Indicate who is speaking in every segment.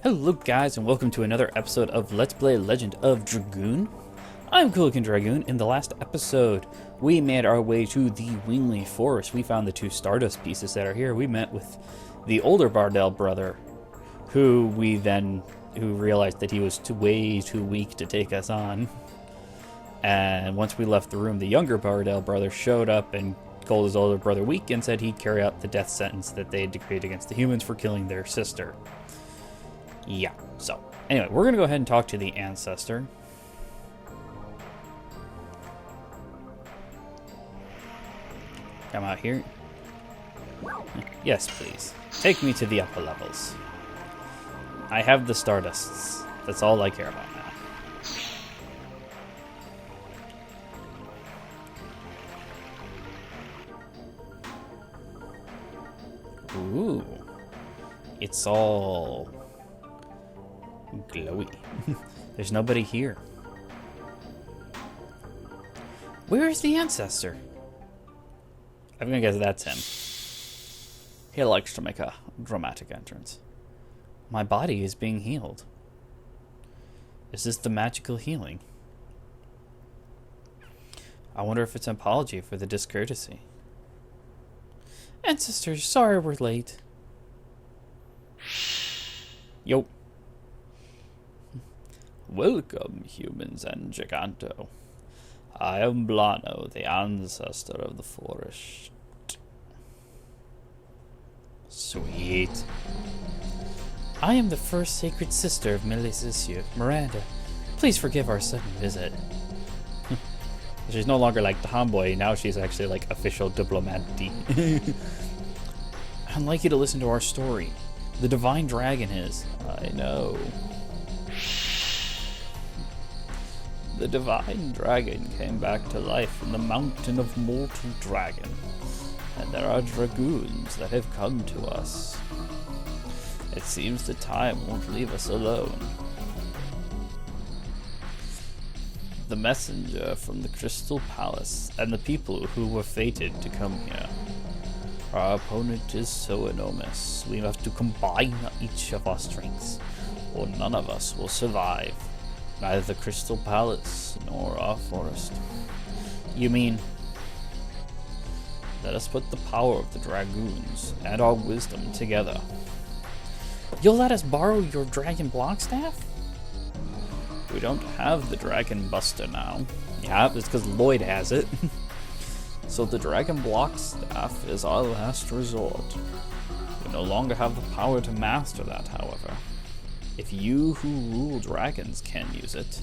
Speaker 1: Hello guys and welcome to another episode of Let's Play Legend of Dragoon. I'm Legend of Dragoon. In the last episode, we made our way to the Wingly Forest. We found the two Stardust pieces that are here. We met with the older Bardell brother, who realized that he was way too weak to take us on. And once we left the room, the younger Bardell brother showed up and called his older brother weak and said he'd carry out the death sentence that they had decreed against the humans for killing their sister. Yeah, so anyway, we're going to go ahead and talk to the ancestor. Come out here. Yes, please. Take me to the upper levels. I have the Stardusts. That's all I care about now. Ooh. It's all glowy. There's nobody here. Where is the ancestor? I'm gonna guess that's him. He likes to make a dramatic entrance. My body is being healed. Is this the magical healing? I wonder if it's an apology for the discourtesy. Ancestor, sorry we're late. Yo. Welcome, humans and Giganto. I am Blano, the ancestor of the forest. Sweet. I am the first sacred sister of Melissia, Miranda. Please forgive our sudden visit. She's no longer like tomboy, now she's actually like official diplomati. I'd like you to listen to our story. The divine dragon is. I know. The divine dragon came back to life in the mountain of mortal dragon, and there are dragoons that have come to us. It seems the time won't leave us alone. The messenger from the Crystal Palace and the people who were fated to come here. Our opponent is so enormous, we have to combine each of our strengths, or none of us will survive. Neither the Crystal Palace nor our forest. You mean, let us put the power of the dragoons and our wisdom together. You'll let us borrow your dragon block staff? We don't have the dragon buster now. Yeah, it's because Lloyd has it. So the dragon block staff is our last resort. We no longer have the power to master that, however. If you who rule dragons can use it,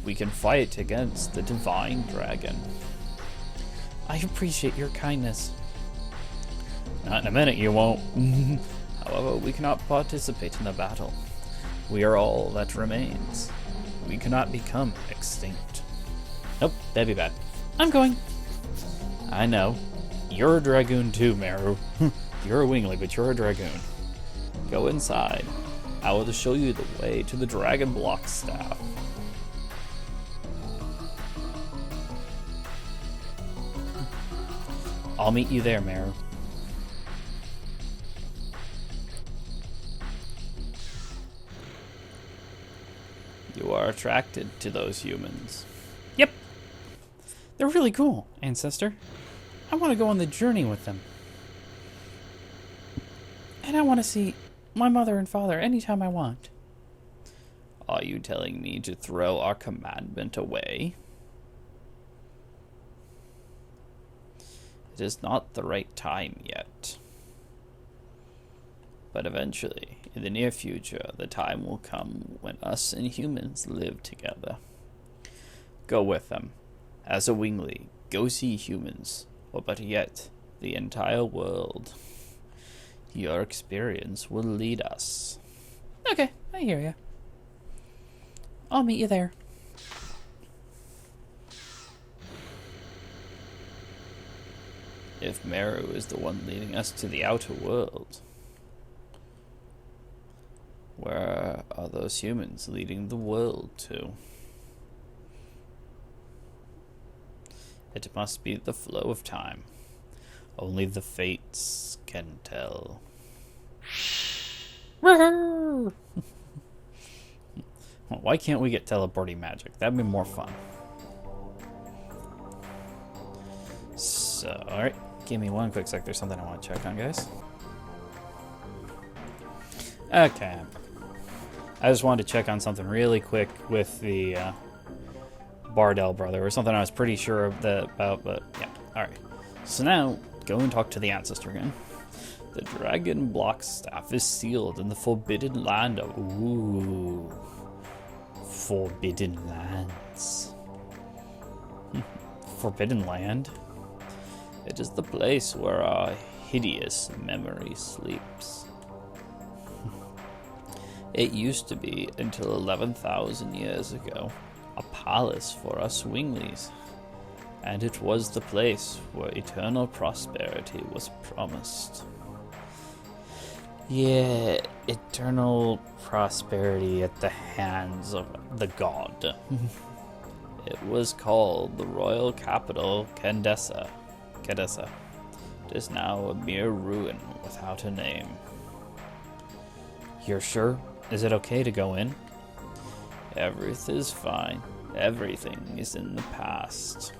Speaker 1: we can fight against the divine dragon. I appreciate your kindness. Not in a minute, you won't. However, we cannot participate in the battle. We are all that remains. We cannot become extinct. Nope, that'd be bad. I'm going. I know. You're a dragoon too, Meru. You're a wingly, but you're a dragoon. Go inside. I will show you the way to the dragon block staff. I'll meet you there, Meru. You are attracted to those humans. Yep. They're really cool, ancestor. I want to go on the journey with them. And I want to see my mother and father anytime I want. Are you telling me to throw our commandment away? It is not the right time yet. But eventually, in the near future, the time will come when us and humans live together. Go with them. As a wingly, go see humans, or better yet, the entire world. Your experience will lead us. Okay, I hear you. I'll meet you there. If Meru is the one leading us to the outer world, where are those humans leading the world to? It must be the flow of time. Only the fates can tell. Why can't we get teleporting magic? That'd be more fun. So, alright. Give me one quick sec. There's something I want to check on, guys. Okay. I just wanted to check on something really quick with the Bardell brother, or something I was pretty sure about, but yeah. Alright. So now, go and talk to the ancestor again. The dragon block staff is sealed in the forbidden land of... Ooh. Forbidden lands. Forbidden land? It is the place where our hideous memory sleeps. It used to be, until 11,000 years ago, a palace for us Swinglies, and it was the place where eternal prosperity was promised. Yeah, eternal prosperity at the hands of the god. It was called the royal capital, Cadessa. It is now a mere ruin without a name. You're sure? Is it okay to go in? Everything is fine. Everything is in the past.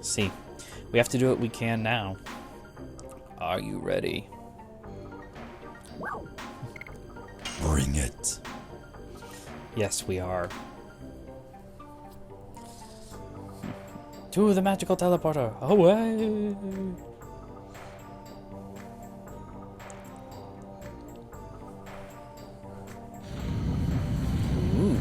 Speaker 1: See, we have to do what we can now. Are you ready?
Speaker 2: Bring it.
Speaker 1: Yes, we are. To the magical teleporter. Away! Ooh.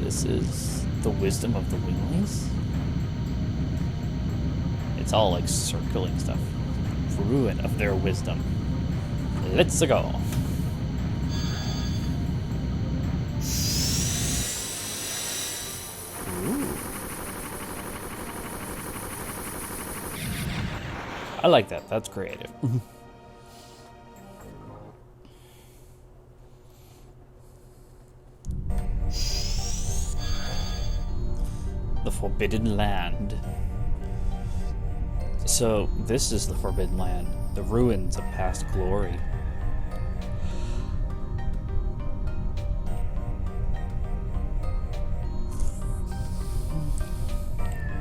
Speaker 1: This is the wisdom of the Winglies? It's all like circling stuff. Ruin of their wisdom. Let's go. Ooh. I like that. That's creative. The Forbidden Land. So, this is the Forbidden Land, the ruins of past glory.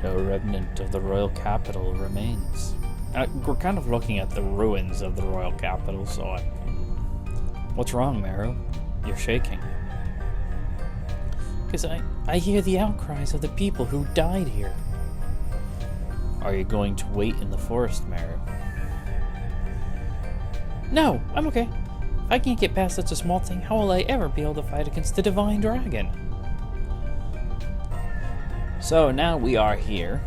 Speaker 1: No remnant of the royal capital remains. We're kind of looking at the ruins of the royal capital, so What's wrong, Meru? You're shaking. Because I hear the outcries of the people who died here. Are you going to wait in the forest, Meru? No, I'm okay. If I can't get past such a small thing, how will I ever be able to fight against the divine dragon? So now we are here.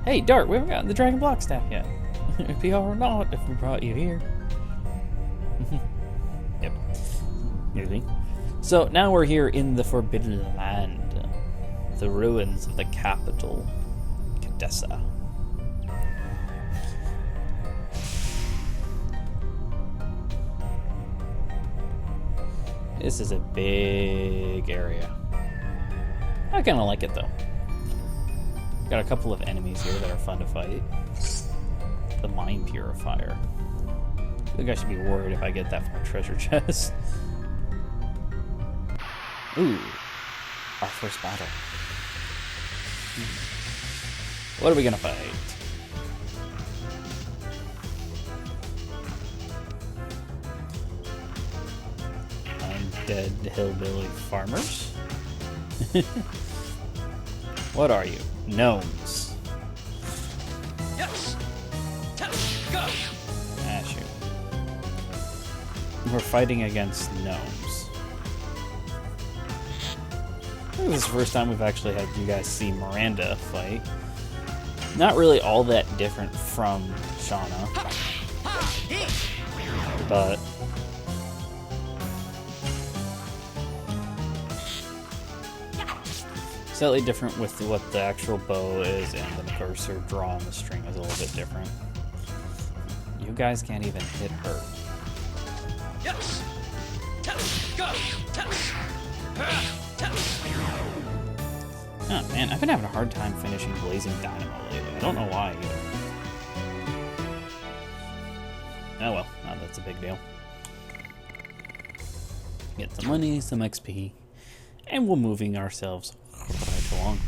Speaker 1: Hey, Dart, we haven't gotten the dragon block staff yet. It'd be all not if we brought you here. Yep. Nearly. So now we're here in the Forbidden Land. The ruins of the capital, Cadessa. This is a big area. I kind of like it though. Got a couple of enemies here that are fun to fight. The Mine Purifier. I think I should be worried if I get that from a treasure chest. Ooh, our first battle. What are we gonna fight? Undead hillbilly farmers? What are you? Gnomes.
Speaker 2: Yes. Go.
Speaker 1: Ah, shoot. We're fighting against gnomes. I think this is the first time we've actually had you guys see Miranda fight. Not really all that different from Shauna, but slightly different with what the actual bow is, and the cursor draw on the string is a little bit different. You guys can't even hit her.
Speaker 2: Yes. Go.
Speaker 1: Oh man, I've been having a hard time finishing Blazing Dynamo lately. I don't know why either. Oh well, not that's a big deal. Get some money, some XP, and we're moving ourselves right along.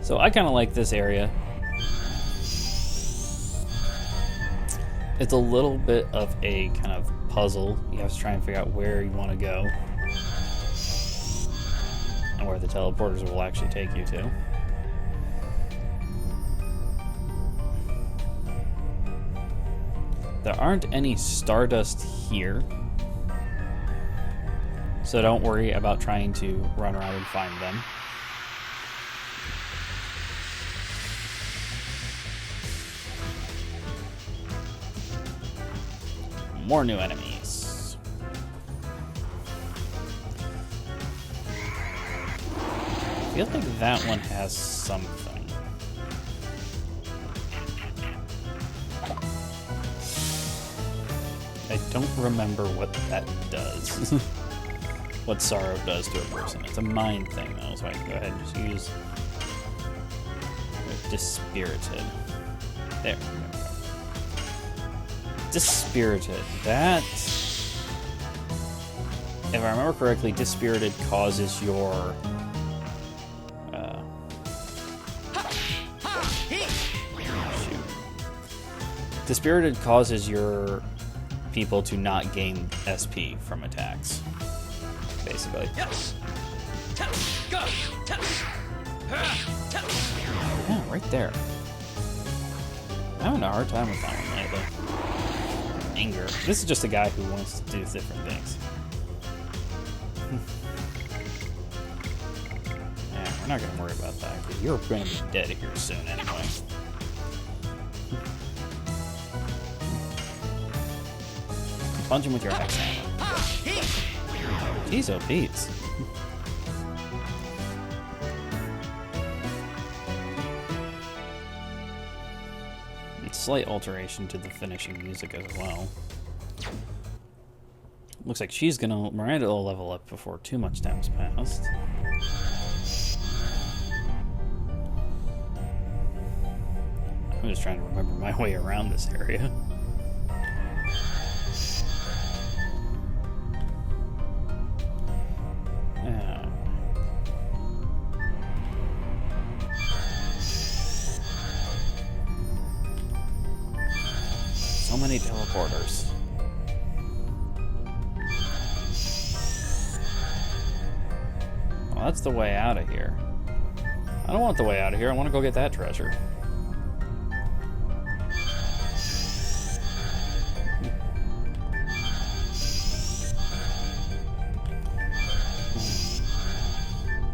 Speaker 1: So I kind of like this area. It's a little bit of a kind of puzzle. You have to try and figure out where you want to go and where the teleporters will actually take you to. There aren't any Stardust here, so don't worry about trying to run around and find them. More new enemies. I feel like that one has something. I don't remember what that does. What sorrow does to a person. It's a mind thing though, so I can go ahead and just use Dispirited. There. Dispirited. That, if I remember correctly, Dispirited causes your shoot. Dispirited causes your people to not gain SP from attacks, basically.
Speaker 2: Yes. Go.
Speaker 1: Yeah, right there. I'm having a hard time with that one lately. Anger. This is just a guy who wants to do different things. Yeah, we're not going to worry about that, because you're going to be dead here soon anyway. Punch him with your axe hammer. Jeez, oh Pete's. Slight alteration to the finishing music as well. Looks like Miranda will level up before too much time's passed. I'm just trying to remember my way around this area. So many teleporters. Well, that's the way out of here. I don't want the way out of here. I want to go get that treasure.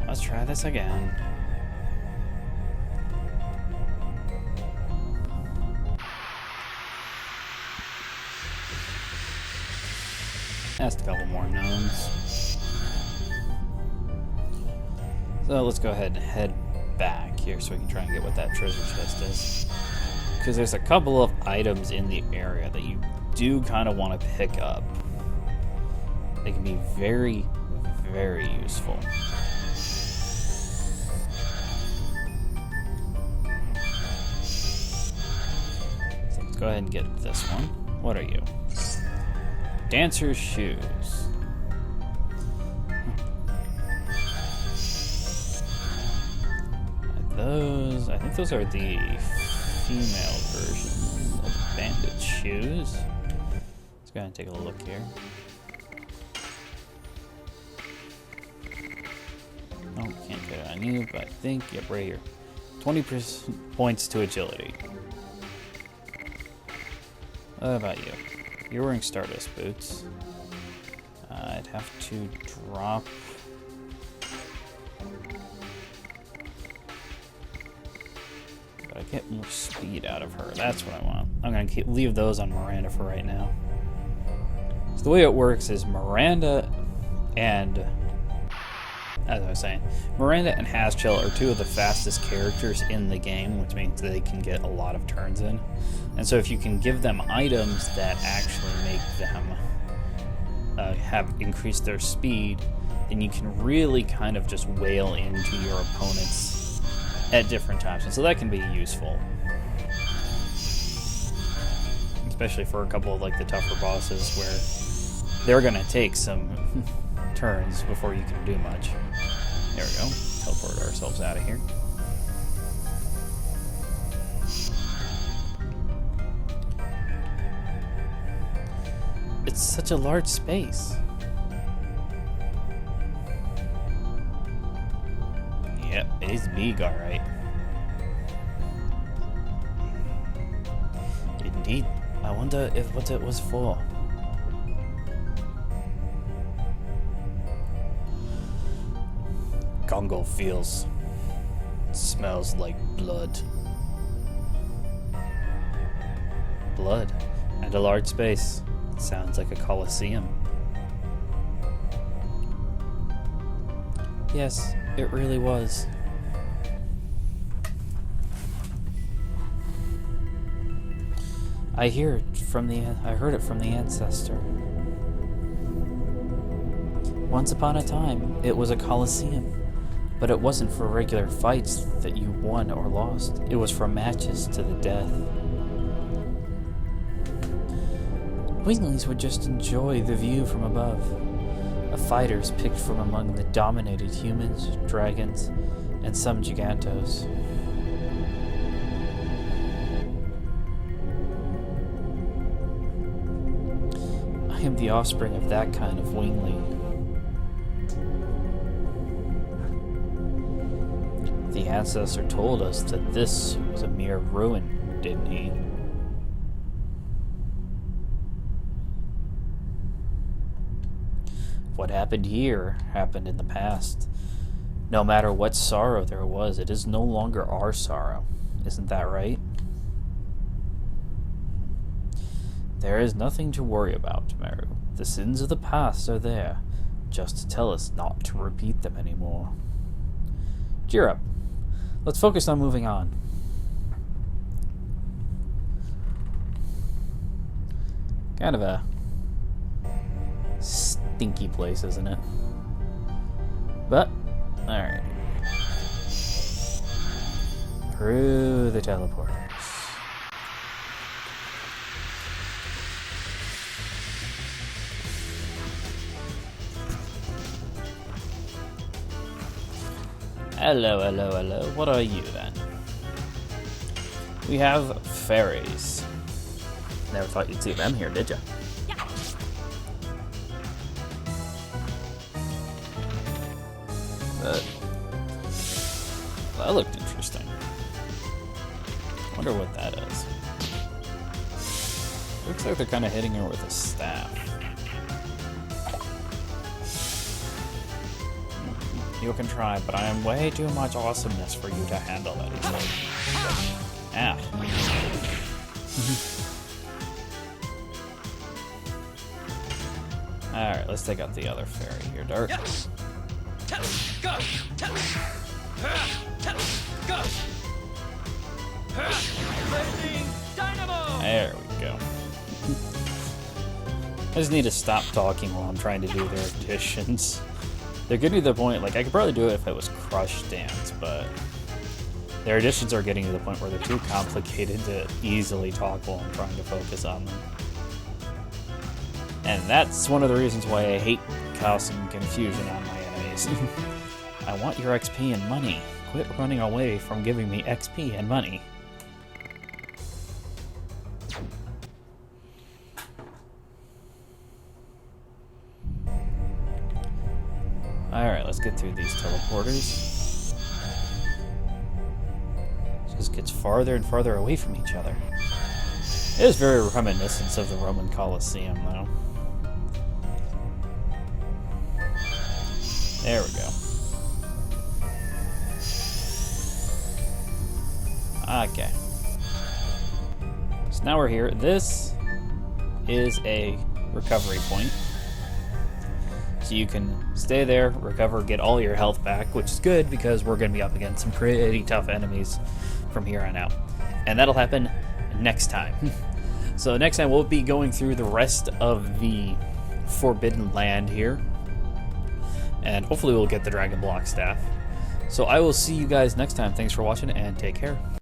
Speaker 1: Let's try this again. Asked a couple more gnomes. So let's go ahead and head back here so we can try and get what that treasure chest is. Because there's a couple of items in the area that you do kind of want to pick up. They can be very, very useful. So let's go ahead and get this one. What are you? Dancer's shoes. Those, I think those are the female version of bandit shoes. Let's go ahead and take a look here. Oh, can't get it on you, but I think, yep, right here. 20% points to agility. What about you? You're wearing Stardust boots. I'd have to drop... But I get more speed out of her. That's what I want. I'm going to leave those on Miranda for right now. So the way it works is Miranda and... As I was saying, Miranda and Haschel are two of the fastest characters in the game, which means they can get a lot of turns in. And so if you can give them items that actually make them have increased their speed, then you can really kind of just wail into your opponent's at different times, and so that can be useful. Especially for a couple of like the tougher bosses where they're gonna take some turns before you can do much. There we go. Teleport ourselves out of here. It's such a large space. Yep, it is big, alright. Indeed. I wonder if what it was for. Congo smells like blood. Blood and a large space. Sounds like a coliseum. Yes, it really was. I heard it from the ancestor. Once upon a time, it was a coliseum, but it wasn't for regular fights that you won or lost. It was for matches to the death. Winglings would just enjoy the view from above. Fighters picked from among the dominated humans, dragons, and some gigantos. I am the offspring of that kind of wingling. The ancestor told us that this was a mere ruin, didn't he? What happened here happened in the past. No matter what sorrow there was, it is no longer our sorrow. Isn't that right? There is nothing to worry about, Meru. The sins of the past are there, just to tell us not to repeat them anymore. Cheer up. Let's focus on moving on. Kind of a stinky place, isn't it? But, alright. Through the teleporters. Hello, hello, hello. What are you then? We have fairies. Never thought you'd see them here, did you? But that looked interesting. Wonder what that is. Looks like they're kind of hitting her with a staff. You can try, but I am way too much awesomeness for you to handle that easily. Ah. Alright, let's take out the other fairy here, Dark.
Speaker 2: Go! Go! Lightning Dynamo!
Speaker 1: There we go. I just need to stop talking while I'm trying to do their additions. They're getting to the point, like, I could probably do it if it was Crush Dance, but their additions are getting to the point where they're too complicated to easily talk while I'm trying to focus on them. And that's one of the reasons why I hate causing confusion on my enemies. I want your XP and money. Quit running away from giving me XP and money. Alright, let's get through these teleporters. It just gets farther and farther away from each other. It is very reminiscent of the Roman Colosseum, though. There we go. Okay. So now we're here. This is a recovery point. So you can stay there, recover, get all your health back, which is good because we're going to be up against some pretty tough enemies from here on out. And that'll happen next time. So next time we'll be going through the rest of the Forbidden Land here. And hopefully we'll get the Dragon Block Staff. So I will see you guys next time. Thanks for watching and take care.